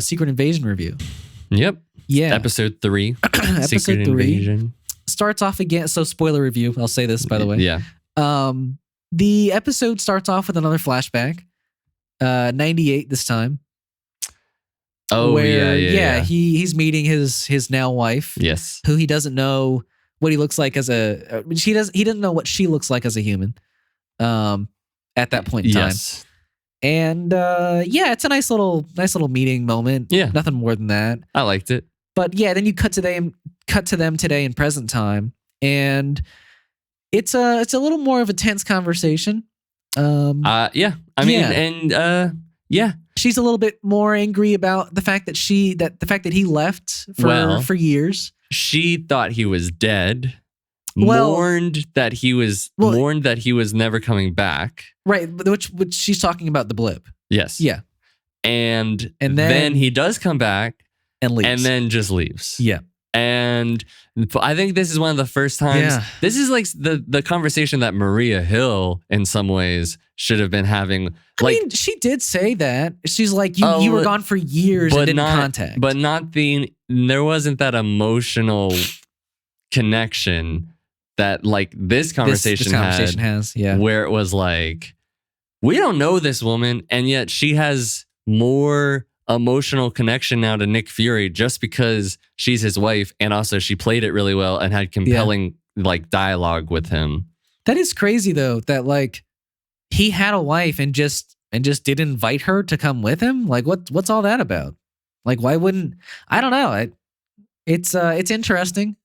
Secret Invasion review. Yep. Yeah. Episode 3. Episode Secret 3 Invasion. starts off again. So spoiler review. I'll say this, by the way. Yeah. The episode starts off with another flashback. 98 this time. Oh, where, yeah. He's meeting his now wife. Yes. Who he doesn't know what he looks like as a. He doesn't know what she looks like as a human. At that point in time. Yes. And it's a nice little meeting moment. Yeah. Nothing more than that. I liked it. But yeah, then you cut to them today in present time, and it's a little more of a tense conversation. Yeah. I mean, she's a little bit more angry about the fact that he left for years. She thought he was dead. Well, mourned that he was never coming back. Right, which she's talking about the blip. Yes. Yeah. And then he does come back and leaves. And then just leaves. Yeah. And I think this is one of the first times. Yeah. This is like the conversation that Maria Hill, in some ways, should have been having. I mean, she did say that. She's like, you were gone for years and didn't contact. But there wasn't that emotional connection that like this conversation has. Yeah. Where it was like, we don't know this woman, and yet she has more emotional connection now to Nick Fury just because she's his wife, and also she played it really well and had compelling like dialogue with him. That is crazy though, that like he had a wife and just did invite her to come with him. Like what's all that about? Like why wouldn't I don't know. It's interesting.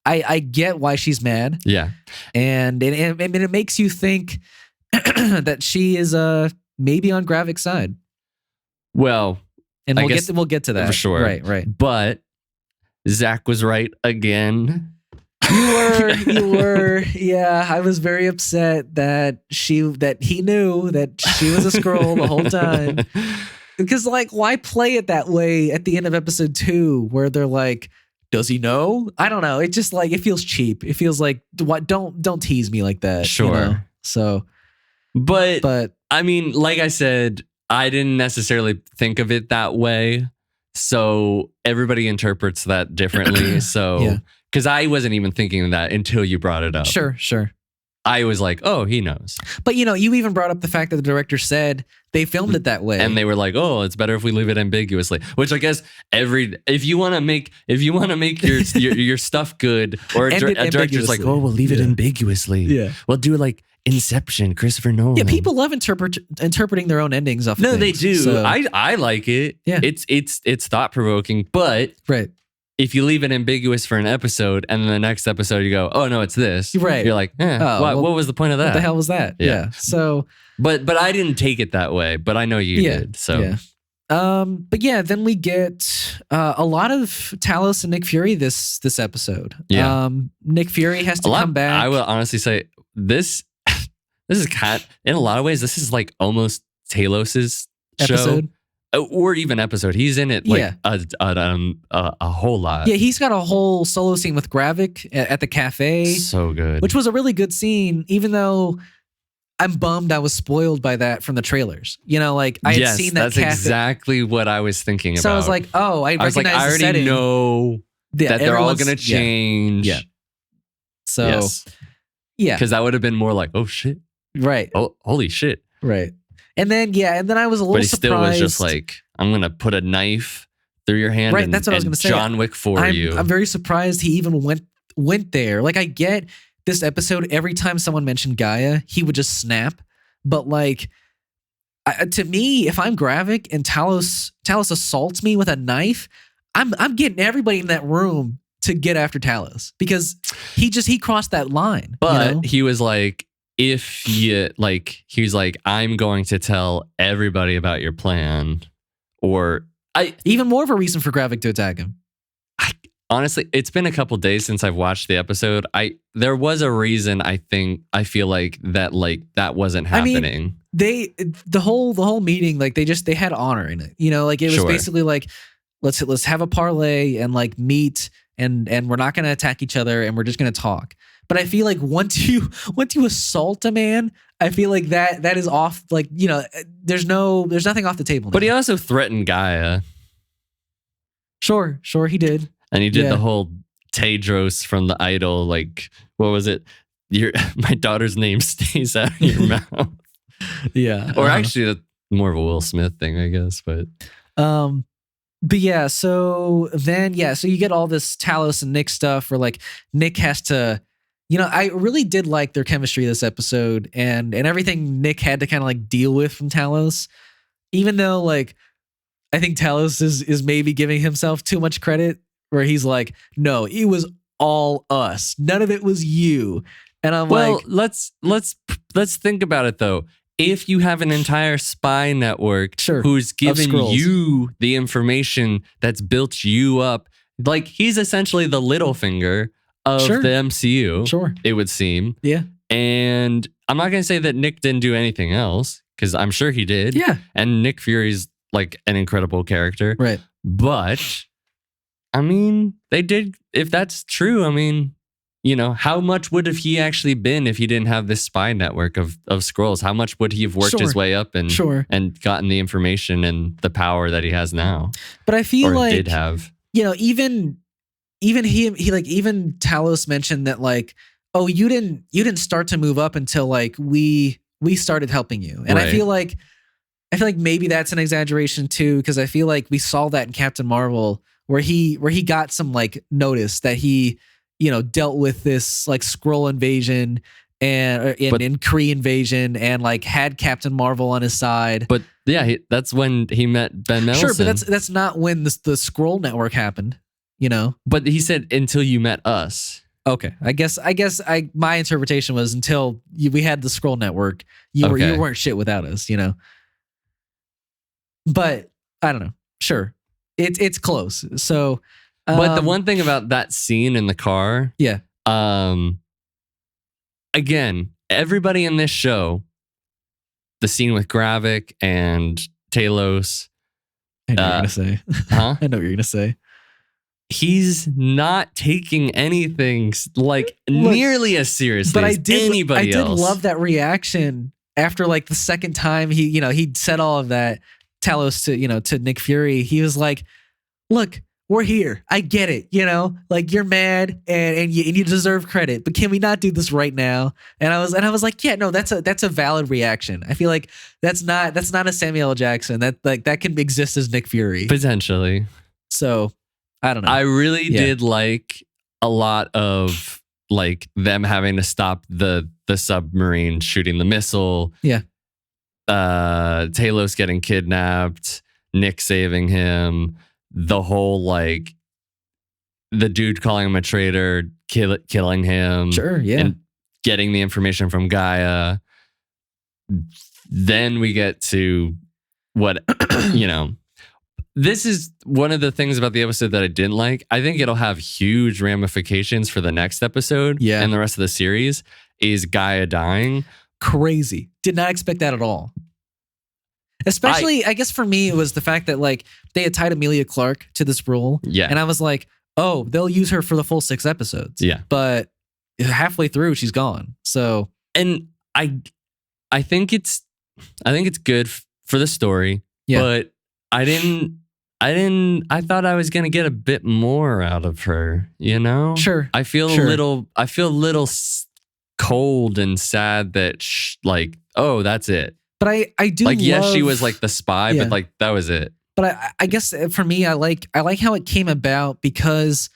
I get why she's mad. Yeah. And it makes you think that she is maybe on Gravik's side. Well, and we'll get to that. For sure. Right. But Zack was right again. You were. Yeah, I was very upset that he knew that she was a Skrull the whole time. Because like, why play it that way at the end of episode 2 where they're like, does he know? I don't know. It just like, it feels cheap. It feels like, what? Don't tease me like that. Sure. You know? So, but I mean, like I said, I didn't necessarily think of it that way. So everybody interprets that differently. So, because I wasn't even thinking of that until you brought it up. Sure. I was like, oh, he knows. But you even brought up the fact that the director said they filmed it that way, and they were like, oh, it's better if we leave it ambiguously. Which I guess if you want to make your stuff good, or a director's like, oh, we'll leave it ambiguously. Yeah, we'll do it like Inception, Christopher Nolan. Yeah, people love interpreting their own endings off. No, they do. So. I like it. Yeah, it's thought provoking, but right. If you leave it ambiguous for an episode and then the next episode you go, oh no, it's this. Right. You're like, what was the point of that? What the hell was that? Yeah. So, but I didn't take it that way. But I know you did. So. Yeah. But yeah, then we get a lot of Talos and Nick Fury this episode. Yeah. Nick Fury has to come back. I will honestly say this is in a lot of ways, this is like almost Talos's episode. Show. Or even episode. He's in it like a whole lot. Yeah, he's got a whole solo scene with Gravik at the cafe. So good. Which was a really good scene, even though I'm bummed I was spoiled by that from the trailers. Like I had seen that cafe. That's exactly what I was thinking about. So I was like, oh, I was like, I already know that they're all going to change. Yeah. So, yeah. Because that would have been more like, oh shit. Right. Oh, holy shit. Right. And then I was a little surprised. But he still was just like, I'm going to put a knife through your hand that's what I was going to say. John Wick for you. I'm very surprised he even went there. Like, I get this episode, every time someone mentioned Gaia, he would just snap. But like, to me, if I'm Gravik and Talos assaults me with a knife, I'm getting everybody in that room to get after Talos. Because he crossed that line. But he was like, if you like, he's like, I'm going to tell everybody about your plan, or even more of a reason for Gravik to attack him. Honestly, it's been a couple days since I've watched the episode. There was a reason. I feel like that wasn't happening. I mean, the whole meeting, like they had honor in it. Like it was basically like, let's have a parlay and like meet and we're not going to attack each other and we're just going to talk. But I feel like once you assault a man, I feel like that is off. Like, there's nothing off the table now. But he also threatened Gaia. Sure, he did. And he did the whole Tedros from the Idol, like, what was it? My daughter's name stays out of your mouth. Yeah. Or actually, that's more of a Will Smith thing, I guess. But yeah, so you get all this Talos and Nick stuff where like Nick has to, I really did like their chemistry this episode and everything Nick had to kind of like deal with from Talos, even though like I think Talos is maybe giving himself too much credit where he's like, no, it was all us. None of it was you. And I'm let's think about it though. If you have an entire spy network who's given you the information that's built you up, like he's essentially the Littlefinger of the MCU. Sure. It would seem. Yeah. And I'm not going to say that Nick didn't do anything else because I'm sure he did. Yeah. And Nick Fury's like an incredible character. Right. But I mean, they did. If that's true, I mean, how much would have he actually been if he didn't have this spy network of Skrulls? How much would he have worked his way up and gotten the information and the power that he has now? But I feel like did have. Even even Talos mentioned that like, oh, you didn't start to move up until like we started helping you. And I feel like maybe that's an exaggeration too, because I feel like we saw that in Captain Marvel where he got some like notice that he dealt with this like Skrull invasion and Kree invasion and like had Captain Marvel on his side. But yeah, that's when he met Ben Mendelsohn. Sure, but that's not when the Skrull network happened, But he said until you met us. Okay, I guess my interpretation was until we had the Skrull network, you weren't shit without us, But I don't know. Sure, it's close. So. But the one thing about that scene in the car, again, everybody in this show, the scene with Gravik and Talos. I know what you're gonna say. Huh? I know what you're gonna say. He's not taking anything like nearly as seriously as anybody else. I did love that reaction after like the second time he said all of that. Talos to Nick Fury, he was like, "Look. We're here. I get it. Like you're mad and you deserve credit, but can we not do this right now?" And I was like, yeah, no, that's a valid reaction. I feel like that's not a Samuel L. Jackson. That can exist as Nick Fury potentially. So I don't know. I really did like a lot of like them having to stop the submarine shooting the missile. Yeah. Talos getting kidnapped, Nick saving him. The whole like the dude calling him a traitor, killing him, and getting the information from Gaia. Then we get to what This is one of the things about the episode that I didn't like. I think it'll have huge ramifications for the next episode and the rest of the series. Is Gaia dying? Crazy. Did not expect that at all. Especially, I guess for me, it was the fact that like they had tied Emilia Clarke to this role. Yeah. And I was like, oh, they'll use her for the full 6 episodes. Yeah. But halfway through, she's gone. So, and I think it's good for the story. Yeah. But I thought I was going to get a bit more out of her, Sure. I feel a little cold and sad that oh, that's it. But I do like, yes, she was like the spy, but like that was it. But I guess for me, I like how it came about because,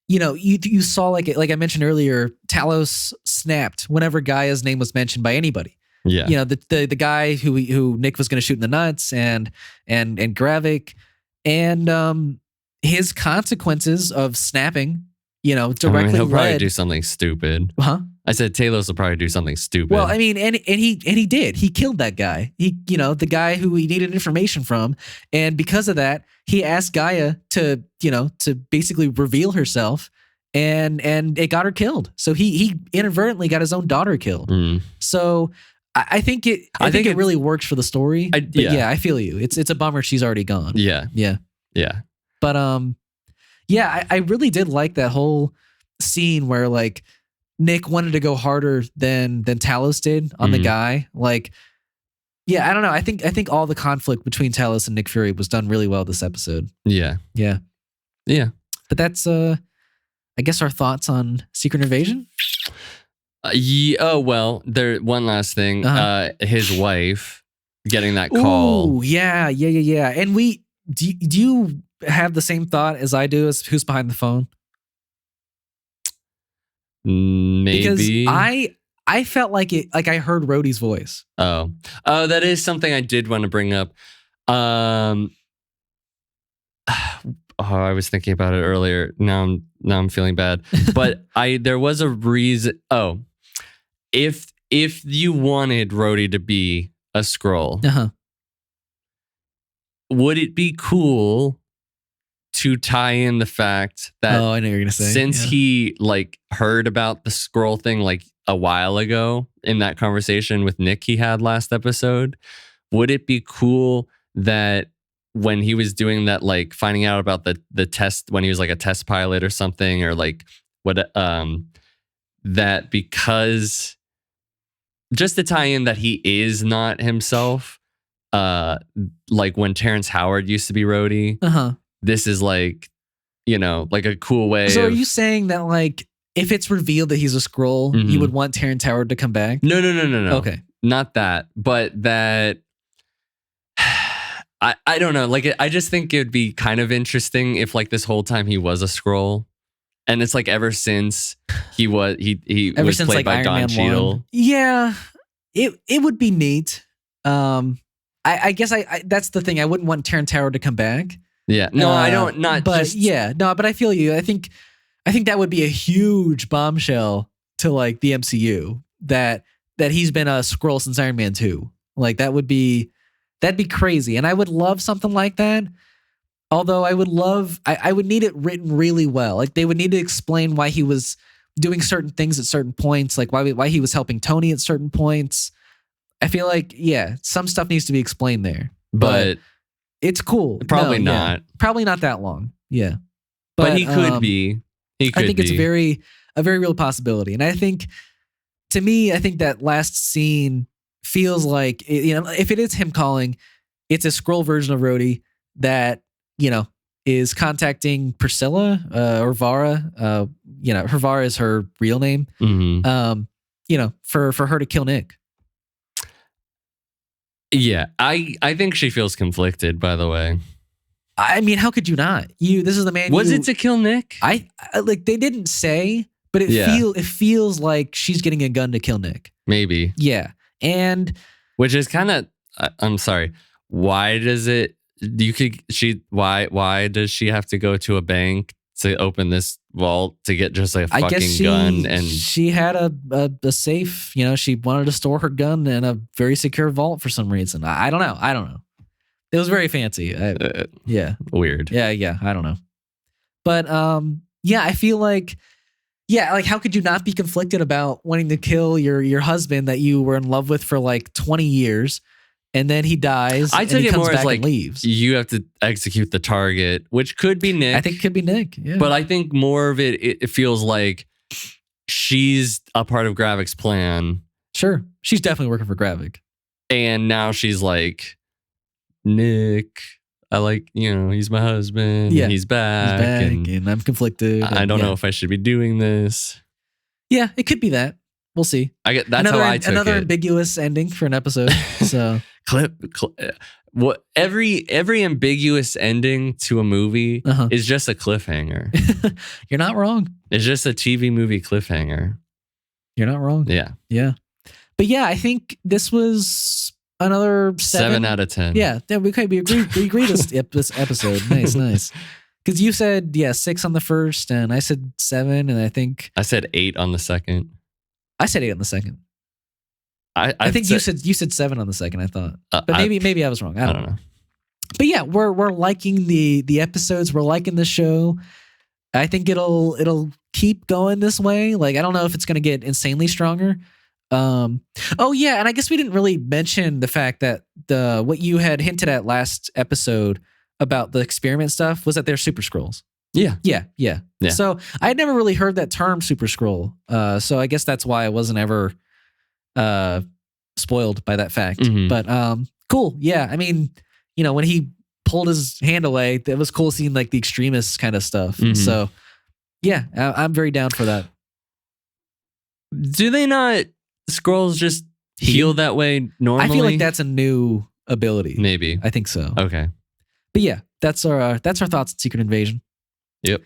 you saw like I mentioned earlier, Talos snapped whenever Gaia's name was mentioned by anybody. Yeah. The guy who Nick was going to shoot in the nuts and Gravik and his consequences of snapping, directly he'll probably led. do something stupid. Huh? I said Talos will probably do something stupid. Well, I mean, and he did. He killed that guy. He, the guy who he needed information from, and because of that, he asked Gaia to basically reveal herself, and it got her killed. So he inadvertently got his own daughter killed. So I think it really works for the story. I feel you. It's a bummer she's already gone. Yeah. But I really did like that whole scene where like Nick wanted to go harder than Talos did on the guy. Like, yeah, I don't know. I think all the conflict between Talos and Nick Fury was done really well this episode. Yeah. But that's I guess our thoughts on Secret Invasion. There. One last thing. His wife getting that call. Oh yeah. And do you have the same thought as I do as who's behind the phone? Maybe. Because I felt like I heard Rhodey's voice. Oh, that is something I did want to bring up. I was thinking about it earlier. Now I'm feeling bad. But there was a reason. Oh, if you wanted Rhodey to be a Skrull, would it be cool to tie in the fact that I know you're gonna say, since he like heard about the Skrull thing like a while ago in that conversation with Nick he had last episode, would it be cool that when he was doing that, like finding out about the test when he was like a test pilot or something, or like what that because just to tie in that he is not himself, like when Terrence Howard used to be Rhodey, this is like, like a cool way. So are you saying that like if it's revealed that he's a Skrull, you would want Terrence Howard to come back? No. Okay. Not that, but that I don't know. Like, I just think it'd be kind of interesting if like this whole time he was a Skrull. And it's like ever since he was played like by Iron Don Man Cheadle. 1. Yeah. It would be neat. I guess that's the thing. I wouldn't want Terrence Howard to come back. Yeah. No, I don't. Not. But just, yeah. No. But I feel you. I think that would be a huge bombshell to like the MCU that he's been a Skrull since Iron Man 2. Like that'd be crazy, and I would love something like that. Although I would need it written really well. Like they would need to explain why he was doing certain things at certain points, like why he was helping Tony at certain points. I feel like, yeah, some stuff needs to be explained there. But it's cool. Probably not. Yeah, probably not that long. Yeah. But he could be. I think it's a very real possibility. And I think, to me, I think that last scene feels like, if it is him calling, it's a Skrull version of Rhodey that, is contacting Priscilla or Vara. Her Vara is her real name. For her to kill Nick. Yeah, I think she feels conflicted, by the way. I mean, how could you not? This is the man. Was it to kill Nick? I like they didn't say, but it feels like she's getting a gun to kill Nick. Maybe. Yeah. And which is kind of I'm sorry. Why does it why does she have to go to a bank to open this vault to get just a fucking gun? And she had a safe, she wanted to store her gun in a very secure vault for some reason. I don't know. It was very fancy. Yeah. Weird. Yeah. I don't know. But I feel like, like how could you not be conflicted about wanting to kill your husband that you were in love with for like 20 years? And then he dies. I took it more as like leaves. You have to execute the target, which could be Nick. I think it could be Nick. Yeah. But I think more of it feels like she's a part of Gravik's plan. Sure. She's definitely working for Gravik. And now she's like, Nick, I like, he's my husband. Yeah. He's back. And I'm conflicted. I don't know if I should be doing this. Yeah, it could be that. We'll see. That's how I took another it. ambiguous ending for an episode. So what every ambiguous ending to a movie is just a cliffhanger. You're not wrong. It's just a TV movie cliffhanger. You're not wrong. Yeah. But yeah, I think this was another 7 out of 10. Yeah, we agree this episode. Nice. Because you said 6 on the first, and I said 7, and I think I said 8 on the second. I said 8 on the second. I think you said 7 on the second. I thought, but maybe I was wrong. I don't know. But yeah, we're liking the episodes. We're liking the show. I think it'll keep going this way. Like I don't know if it's gonna get insanely stronger. And I guess we didn't really mention the fact that what you had hinted at last episode about the experiment stuff was that they're super Skrulls. Yeah. Yeah. So I had never really heard that term Super Scroll. So I guess that's why I wasn't ever spoiled by that fact. Mhm. But cool. Yeah. I mean, when he pulled his hand away, it was cool seeing like the extremist kind of stuff. Mhm. So yeah, I'm very down for that. Do they not Skrulls just heal that way normally? I feel like that's a new ability. Maybe. I think so. Okay. But yeah, that's our thoughts on Secret Invasion. Yep.